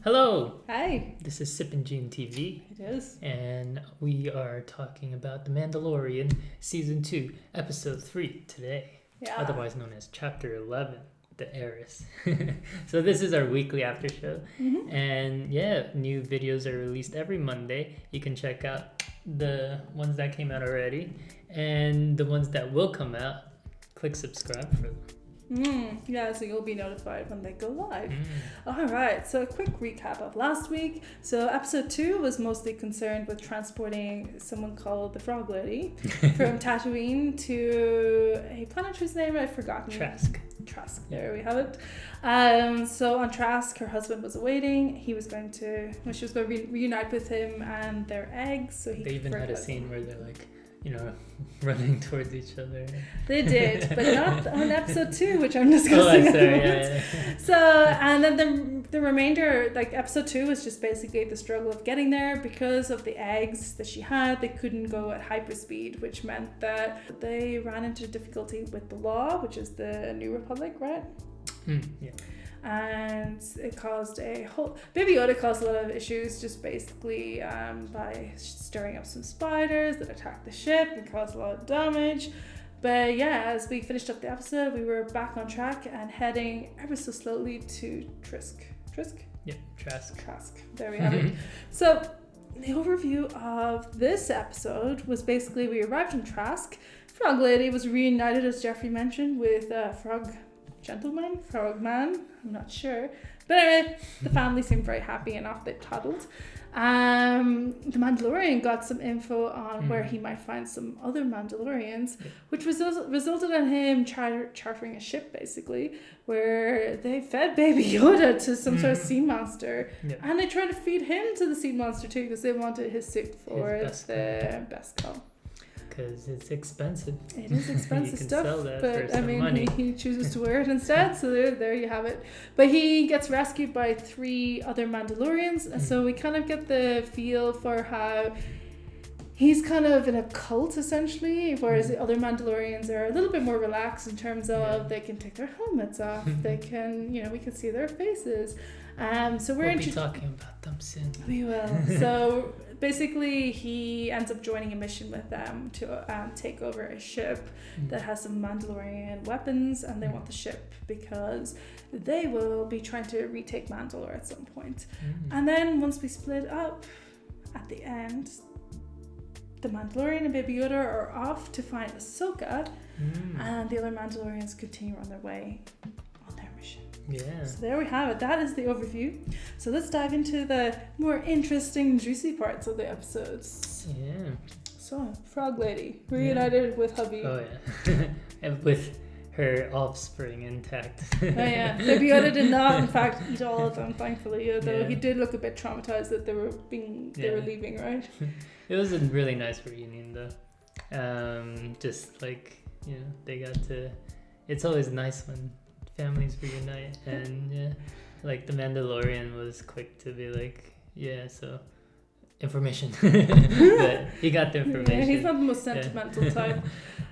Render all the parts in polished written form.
Hello! Hi. This is Sippin' Gene TV. It is. And we are talking about The Mandalorian Season 2, Episode 3 today. Yeah. Otherwise known as Chapter 11, The Heiress. So this is our weekly after show. Mm-hmm. And yeah, new videos are released every Monday. You can check out the ones that came out already. And the ones that will come out, click subscribe for them. Yeah, so you'll be notified when they go live. All right, so a quick recap of last week. So episode 2 was mostly concerned with transporting someone called the Frog Lady from Tatooine to a planet whose name I've forgotten. Trask, there we have it. So on Trask, her husband was awaiting. She was going to reunite with him and their eggs. So they even had a scene where they're like, running towards each other. They did, but not on episode 2, which I'm discussing. Yeah. So, and then the remainder, like episode 2 was just basically the struggle of getting there because of the eggs that she had. They couldn't go at hyperspeed, which meant that they ran into difficulty with the law, which is the New Republic, right? Yeah. And it caused Baby Yoda caused a lot of issues just basically by stirring up some spiders that attacked the ship and caused a lot of damage. But yeah, as we finished up the episode, we were back on track and heading ever so slowly to Trask. Yep, Trask. There we have it. So the overview of this episode was basically we arrived in Trask. Frog Lady was reunited, as Jeffrey mentioned, with Frog man, I'm not sure. But anyway, the family seemed very happy and off they toddled. The Mandalorian got some info on where he might find some other Mandalorians, which resulted in him chartering a ship, basically, where they fed Baby Yoda to some sort of sea monster. And they tried to feed him to the sea monster too, because they wanted his suit for the best call. Because it's expensive. It is expensive stuff, sell that but for some money. He chooses to wear it instead, so there you have it. But he gets rescued by 3 other Mandalorians, and so we kind of get the feel for how he's kind of in a cult, essentially, whereas the other Mandalorians are a little bit more relaxed in terms of they can take their helmets off, they can, we can see their faces. So we'll be talking about them soon. We will. So basically, he ends up joining a mission with them to take over a ship that has some Mandalorian weapons, and they want the ship because they will be trying to retake Mandalore at some point. And then once we split up, at the end, the Mandalorian and Baby Yoda are off to find Ahsoka, and the other Mandalorians continue on their way on their mission. Yeah. So there we have it. That is the overview. So let's dive into the more interesting, juicy parts of the episodes. Yeah. So, Frog Lady reunited with hubby. Oh yeah. And with her offspring intact. Oh yeah. Baby Yoda did not, in fact, eat all of them, thankfully. Although he did look a bit traumatized that they were leaving, right? It was a really nice reunion, though. Just like they got to. It's always nice when families reunite, and like the Mandalorian was quick to be like, so information. But he got the information. Yeah, he's not the most sentimental type.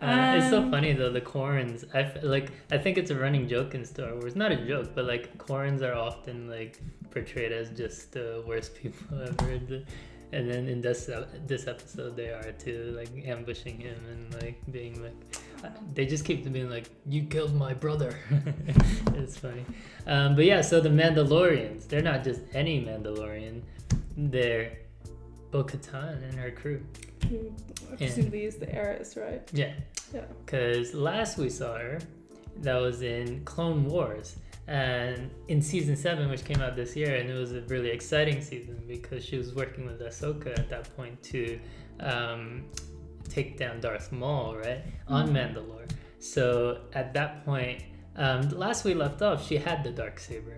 It's so funny though, the Korans. I think it's a running joke in Star Wars. Not a joke, but like Korans are often like portrayed as just the worst people ever. And then in this episode, they are too, like ambushing him and like being like, they just keep being like, "You killed my brother." It's funny. But yeah, so the Mandalorians, they're not just any Mandalorian. They're Bo-Katan and her crew. Presumably is the Heiress, right? Yeah. Because last we saw her, that was in Clone Wars. And in season 7, which came out this year, and it was a really exciting season because she was working with Ahsoka at that point to take down Darth Maul, right, on Mandalore. So at that point, last we left off, she had the Darksaber.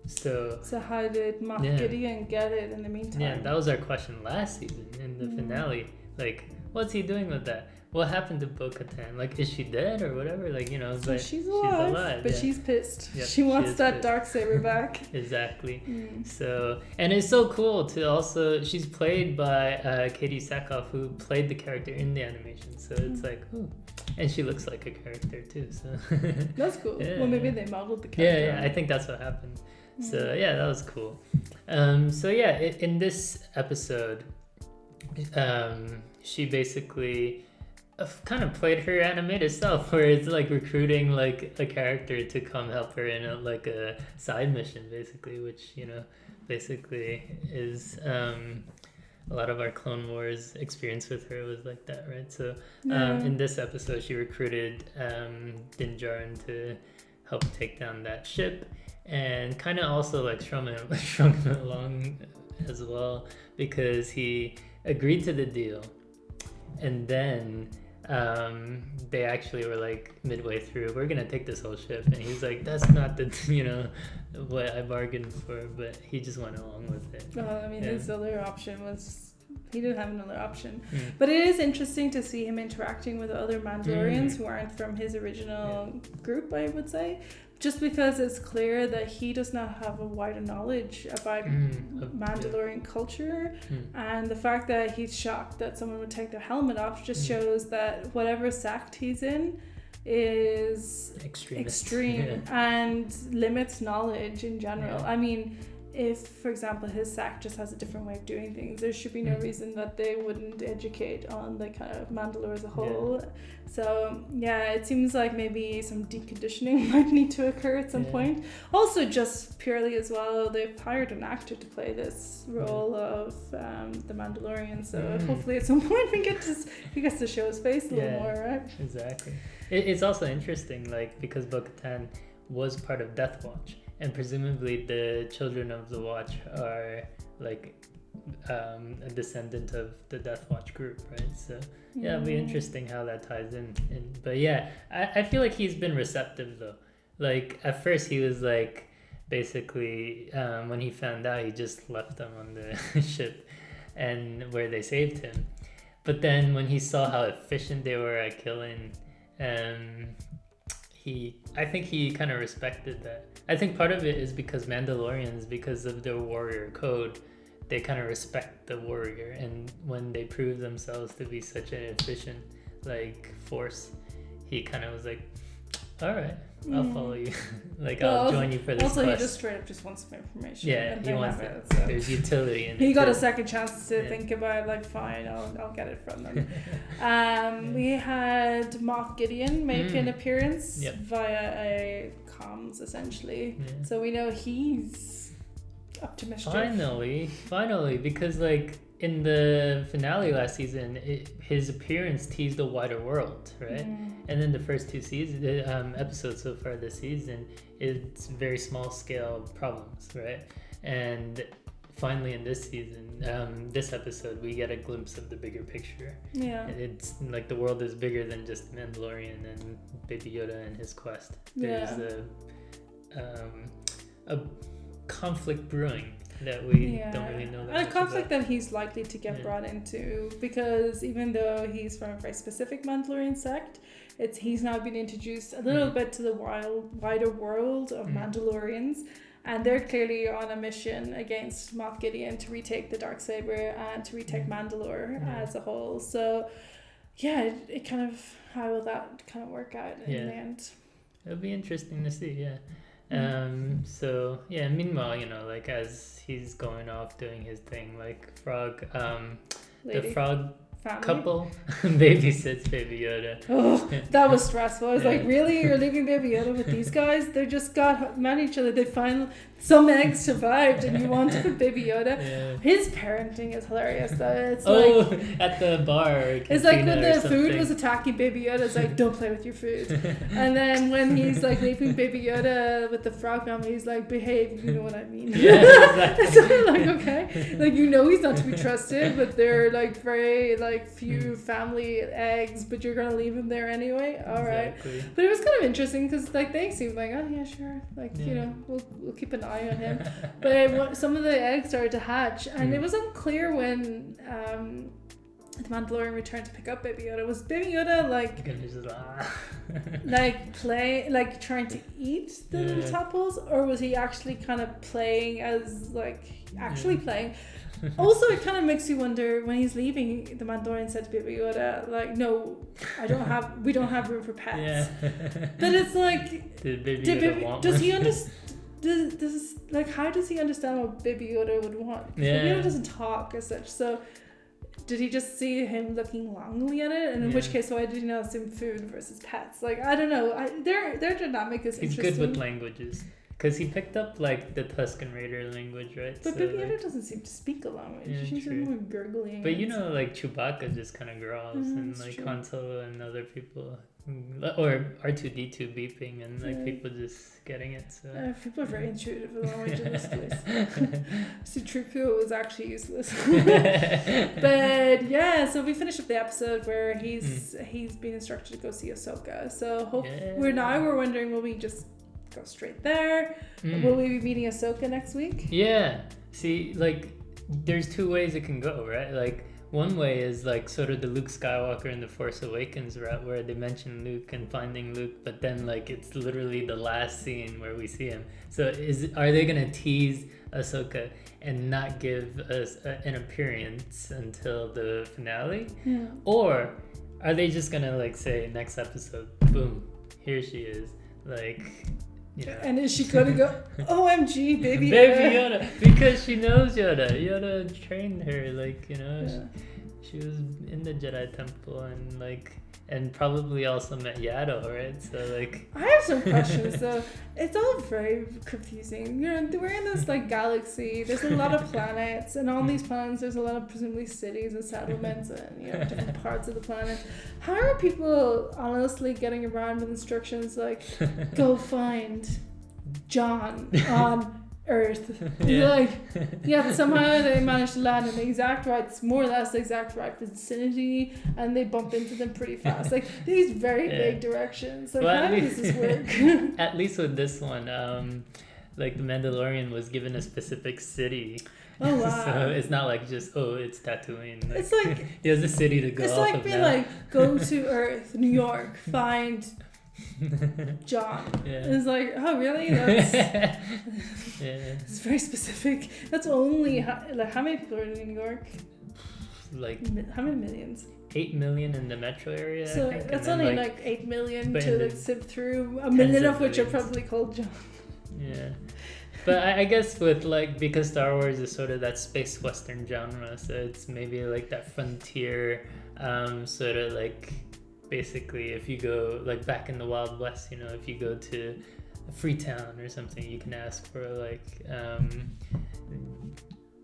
So how did Moff Gideon get it in the meantime? Yeah, that was our question last season in the finale. Like, what's he doing with that? What happened to Bo-Katan? Like, is she dead or whatever? Like, but she's alive. But she's pissed. Yep, she wants that Darksaber back. Exactly. So, and it's so cool to also, she's played by Katie Sackhoff, who played the character in the animation. So it's like, ooh. And she looks like a character too. So that's cool. Well, maybe they modeled the character. Yeah, I think that's what happened. So yeah, that was cool. So yeah, in this episode, she basically kind of played her animated self, where it's like recruiting like a character to come help her in a side mission, basically, which basically is a lot of our Clone Wars experience with her was like that, right? So in this episode, she recruited Din Djarin to help take down that ship, and kind of also like strung him along as well, because he agreed to the deal, and then they actually were like midway through, we're gonna take this whole ship, and he's like, that's not the what I bargained for, but he just went along with it. Well, I mean, his other option was he didn't have another option. But it is interesting to see him interacting with other Mandalorians who aren't from his original group, I would say, just because it's clear that he does not have a wider knowledge about Mandalorian culture, and the fact that he's shocked that someone would take their helmet off just shows that whatever sect he's in is extreme and limits knowledge in general. I mean, if, for example, his sect just has a different way of doing things, there should be no reason that they wouldn't educate on the kind of Mandalore as a whole. So yeah, it seems like maybe some deconditioning might need to occur at some point. Also, just purely as well, they've hired an actor to play this role of the Mandalorian, so hopefully at some point he gets to show his face a little more, right? Exactly. It's also interesting, like, because Bo-Katan was part of Death Watch, and presumably the children of the Watch are like a descendant of the Death Watch group, right? So yeah, it'll be interesting how that ties in. But yeah, I feel like he's been receptive though. Like at first he was like, basically when he found out, he just left them on the ship and where they saved him. But then when he saw how efficient they were at killing, I think he kind of respected that. I think part of it is because Mandalorians, because of their warrior code, they kind of respect the warrior, and when they prove themselves to be such an efficient like force, he kind of was like, all right, I'll follow you. Like, I'll join you for this also quest. He just straight up just wants some information. Yeah, he wants it. So. There's utility in it. He got a second chance to think about it, like, fine, I'll get it from them. We had Moff Gideon make an appearance via a comms, essentially. Yeah. So we know he's up to mischief. Finally, because like in the finale last season, his appearance teased a wider world, right? And then the first two episodes so far this season, it's very small scale problems, right? And finally in this season, this episode, we get a glimpse of the bigger picture. Yeah. It's like the world is bigger than just Mandalorian and Baby Yoda and his quest. There's a conflict brewing that we don't really know that much a conflict about. That he's likely to get brought into, because even though he's from a very specific Mandalorian sect, he's now been introduced a little bit to the wider world of Mandalorians, and they're clearly on a mission against Moff Gideon to retake the Darksaber and to retake Mandalore as a whole. So yeah, it kind of, how will that kind of work out in the end? It'll be interesting to see, so yeah, meanwhile, like as he's going off doing his thing, like Frog, the Frog family couple babysits Baby Yoda. Oh, that was stressful. I was like, really? You're leaving Baby Yoda with these guys? They just got met each other. They finally, some eggs survived, and you want to put Baby Yoda. Yeah. His parenting is hilarious. It's like at the bar. It's like when the food was attacking Baby Yoda. It's like, don't play with your food. And then when he's like leaving Baby Yoda with the Frog family, he's like, behave. You know what I mean? Yeah, exactly. So I'm like, okay, like he's not to be trusted, but they're like very like few family eggs, but you're gonna leave him there anyway. All right. But it was kind of interesting because like they seemed like, oh yeah, sure, like we'll keep an eye on him. But some of the eggs started to hatch, and it was unclear when the Mandalorian returned to pick up Baby Yoda. Was Baby Yoda like like trying to eat the little tadpoles, or was he actually kind of playing as like actually playing? Also, it kind of makes you wonder, when he's leaving, the Mandalorian said to Baby Yoda, like, no, we don't have room for pets. Yeah. But it's like, did Baby Yoda want does one? he how does he understand what Baby Yoda would want? Yeah. Baby Yoda doesn't talk as such, so did he just see him looking longingly at it? And in which case, why did he not assume food versus pets? Like, I don't know. Their dynamic is He's interesting. good with languages. Because he picked up, like, the Tusken Raider language, right? But so, Baby like, Yoda doesn't seem to speak a language. Yeah, She's true. more gurgling. But you know, like, Chewbacca just kind of growls, and that's like true. Han Solo and other people, or R2D2 beeping, and like people just getting it. So people are very intuitive with language in this place. C-3PO was actually useless. But yeah, so we finished up the episode where he's been instructed to go see Ahsoka. So we're wondering, will we just go straight there? Will we be meeting Ahsoka next week? Yeah. See, like, there's two ways it can go, right? Like, one way is like sort of the Luke Skywalker in the Force Awakens route, where they mention Luke and finding Luke, but then like it's literally the last scene where we see him. So are they gonna tease Ahsoka and not give us an appearance until the finale? Yeah. Or are they just gonna like say next episode, boom, here she is, like, you know. And is she gonna go, OMG, Baby Yoda? Baby Yoda, because she knows Yoda. Yoda trained her, like, you know, she was in the Jedi Temple and probably also met Yaddle, right? So like, I have some questions though. It's all very confusing. You know, we're in this like galaxy. There's a lot of planets, and on these planets, there's a lot of presumably cities and settlements, and different parts of the planet. How are people honestly getting around with instructions like, go find John on Earth? Somehow they managed to land in the exact right, more or less the exact right vicinity, and they bump into them pretty fast. Like these very vague directions. Like, how does this work? At least with this one, like the Mandalorian was given a specific city. Oh wow! So it's not like just it's Tatooine. Like, it's like he has a city to go. It's off like of being now. like, go to Earth, New York, find John. It's like, oh really? That's it's very specific. That's only how many people are in New York? Like how many millions? 8 million in the metro area. So I think. that's only like 8 million but to like sift through. A million of which are probably called John. Yeah. But I guess with like, because Star Wars is sort of that space western genre, so it's maybe like that frontier, sort of like, basically if you go like back in the Wild West, you know, if you go to Freetown or something, you can ask for like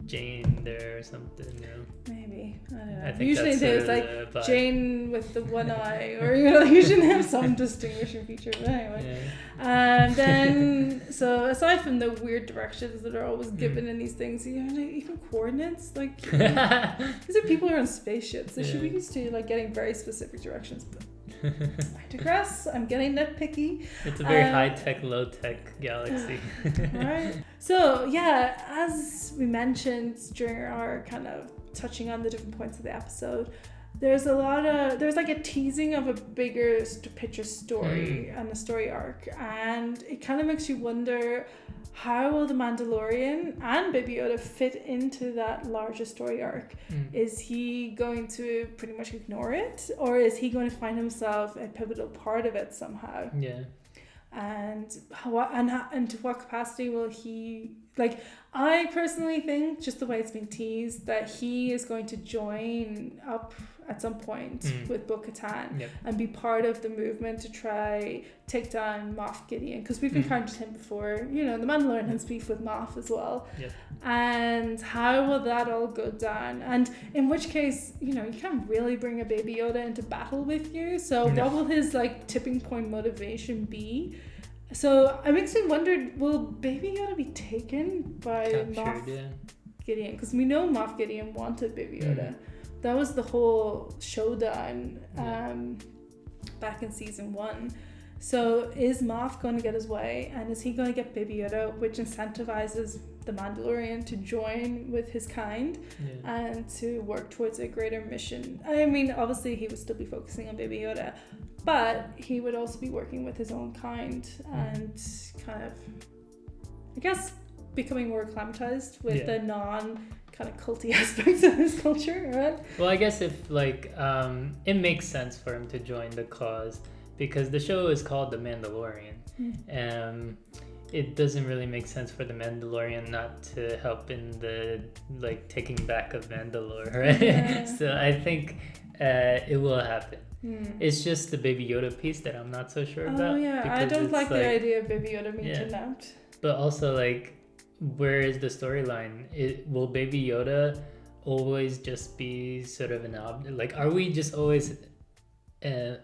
Jane there or something, you know. Maybe, I don't know. I think usually there's like the Jane with the one eye, or usually have some distinguishing feature. But anyway, and then so aside from the weird directions that are always given in these things, even coordinates, like these are people who are on spaceships. They should be used to like getting very specific directions. But I digress. I'm getting nitpicky. It's a very high-tech, low-tech galaxy. Right. So yeah, as we mentioned during our kind of touching on the different points of the episode, there's like a teasing of a bigger picture story and a story arc, and it kind of makes you wonder, how will the Mandalorian and Baby Yoda fit into that larger story arc? Is he going to pretty much ignore it, or is he going to find himself a pivotal part of it somehow? Yeah. And to what capacity will he, like, I personally think, just the way it's been teased, that he is going to join up at some point with Bo-Katan and be part of the movement to try take down Moff Gideon, because we've encountered him before. You know, the Mandalorian has beef with Moff as well. And how will that all go down? And in which case, you can't really bring a Baby Yoda into battle with you. So what will his like tipping point motivation be? So it makes me wonder, will Baby Yoda be taken by Moff Gideon? Because we know Moff Gideon wanted Baby Yoda. That was the whole showdown back in season 1. So is Moff going to get his way, and is he going to get Baby Yoda, which incentivizes the Mandalorian to join with his kind and to work towards a greater mission? I mean, obviously he would still be focusing on Baby Yoda, but he would also be working with his own kind and kind of, I guess, becoming more acclimatized with the non kind of culty aspects of his culture, right? Well, I guess if like it makes sense for him to join the cause, because the show is called The Mandalorian. it doesn't really make sense for the Mandalorian not to help in the like taking back of Mandalore, right? Yeah. So I think it will happen. It's just the Baby Yoda piece that I'm not so sure about. Oh yeah, I because don't it's like the idea of Baby Yoda being Yeah. kidnapped. But also, like, where is the storyline? Will Baby Yoda always just be sort of an like? Are we just always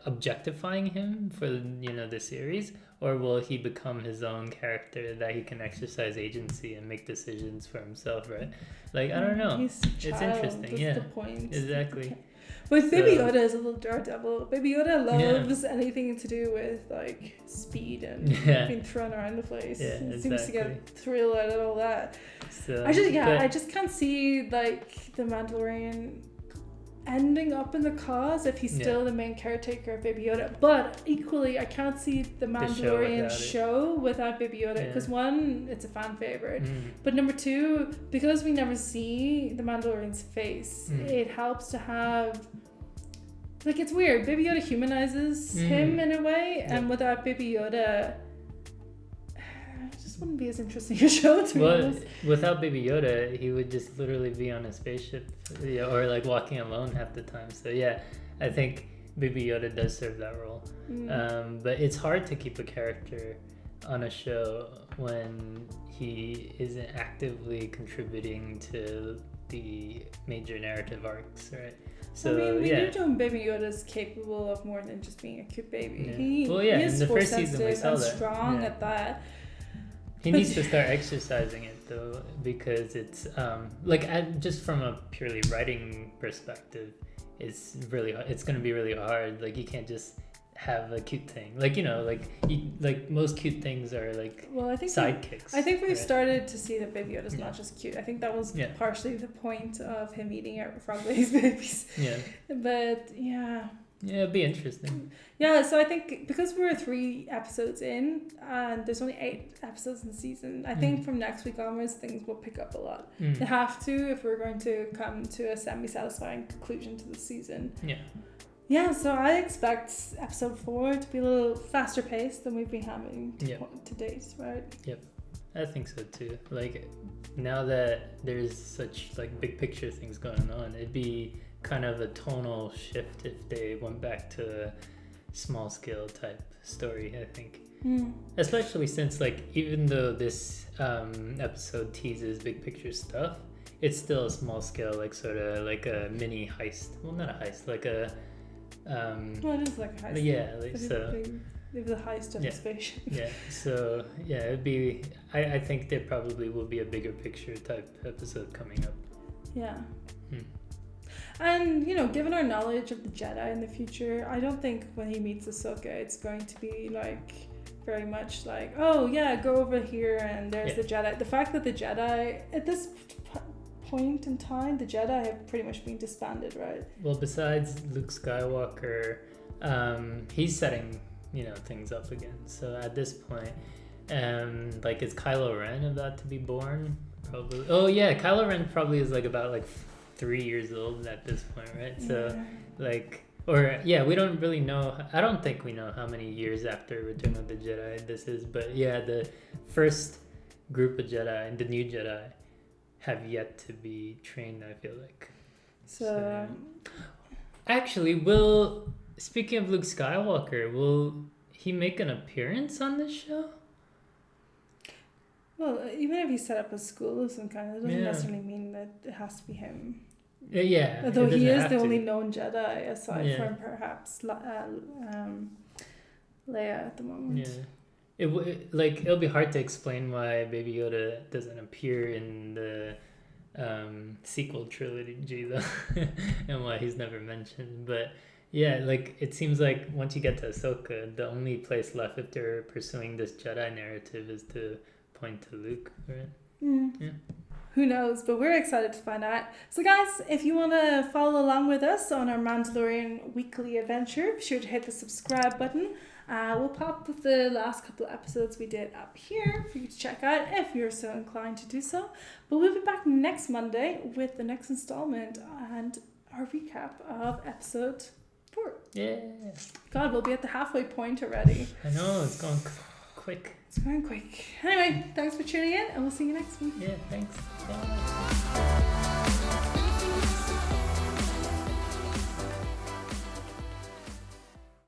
objectifying him for the series, or will he become his own character that he can exercise agency and make decisions for himself? Right? Like, I don't know. He's a child. It's interesting. That's Yeah, the point. exactly. But Baby So- Yoda is a little daredevil. Baby Yoda loves anything to do with like speed and being thrown around the place. Yeah, He seems to exactly. get thrill out of all that. So, I just can't see like the Mandalorian ending up in the cause if he's still the main caretaker of Baby Yoda. But equally, I can't see the Mandalorian show without Baby Yoda because one, it's a fan favorite, but number two, because we never see the Mandalorian's face, it helps to have. Like, it's weird. Baby Yoda humanizes him in a way, and without Baby Yoda, it just wouldn't be as interesting a show to be honest. Without Baby Yoda, he would just literally be on a spaceship, or like walking alone half the time. So yeah, I think Baby Yoda does serve that role. But it's hard to keep a character on a show when he isn't actively contributing to the major narrative arcs, right? So, I mean, we do know Baby Yoda's capable of more than just being a cute baby. Yeah. He is in the force first season we sensitive saw and that. strong at that. He needs to start exercising it though, because it's just from a purely writing perspective, it's going to be really hard. Like, you can't just have a cute thing. Like most cute things are like sidekicks. I think we've started to see that Baby Yoda's not just cute. I think that was partially the point of him eating out Frog Lady's babies. Yeah. But yeah. Yeah, it'd be interesting. Yeah, so I think because we're 3 episodes in and there's only 8 episodes in the season, I think from next week onwards things will pick up a lot. They have to if we're going to come to a semi-satisfying conclusion to the season. Yeah, so I expect episode 4 to be a little faster paced than we've been having to date, right? Yep, I think so too. Like, now that there's such like big picture things going on, it'd be kind of a tonal shift if they went back to a small scale type story, I think. Especially since, like, even though this episode teases big picture stuff, it's still a small scale, like sort of like a mini heist. Well, not a heist, like a well, it is like a heist. Yeah, like, so They have the heist of the spaceship. Yeah, so yeah, it'd be. I think there probably will be a bigger picture type episode coming up. Yeah. And, given our knowledge of the Jedi in the future, I don't think when he meets Ahsoka, it's going to be like very much like, oh yeah, go over here and there's the Jedi. The fact that the Jedi at this point in time, the Jedi have pretty much been disbanded, right? Well, besides Luke Skywalker, he's setting things up again. So at this point, like, is Kylo Ren about to be born? Probably. Oh yeah, Kylo Ren probably is like about like 3 years old at this point, right? So we don't really know. I don't think we know how many years after Return of the Jedi this is, but yeah, the first group of Jedi, the new Jedi, have yet to be trained, I feel like. So actually, speaking of Luke Skywalker, will he make an appearance on this show? Well, even if he set up a school of some kind, it doesn't necessarily mean that it has to be him. Yeah. Although he is the only known Jedi aside from perhaps Leia at the moment. Yeah. It'll be hard to explain why Baby Yoda doesn't appear in the sequel trilogy though, and why he's never mentioned. But yeah, like, it seems like once you get to Ahsoka, the only place left if they're pursuing this Jedi narrative is to point to Luke, right? Yeah. Who knows? But we're excited to find out. So guys, if you want to follow along with us on our Mandalorian weekly adventure, be sure to hit the subscribe button. We'll pop the last couple of episodes we did up here for you to check out if you're so inclined to do so. But we'll be back next Monday with the next installment and our recap of episode 4. Yeah. God, we'll be at the halfway point already. I know, it's gone quick. It's going quick. Anyway, thanks for tuning in, and we'll see you next week. Yeah, thanks. Bye.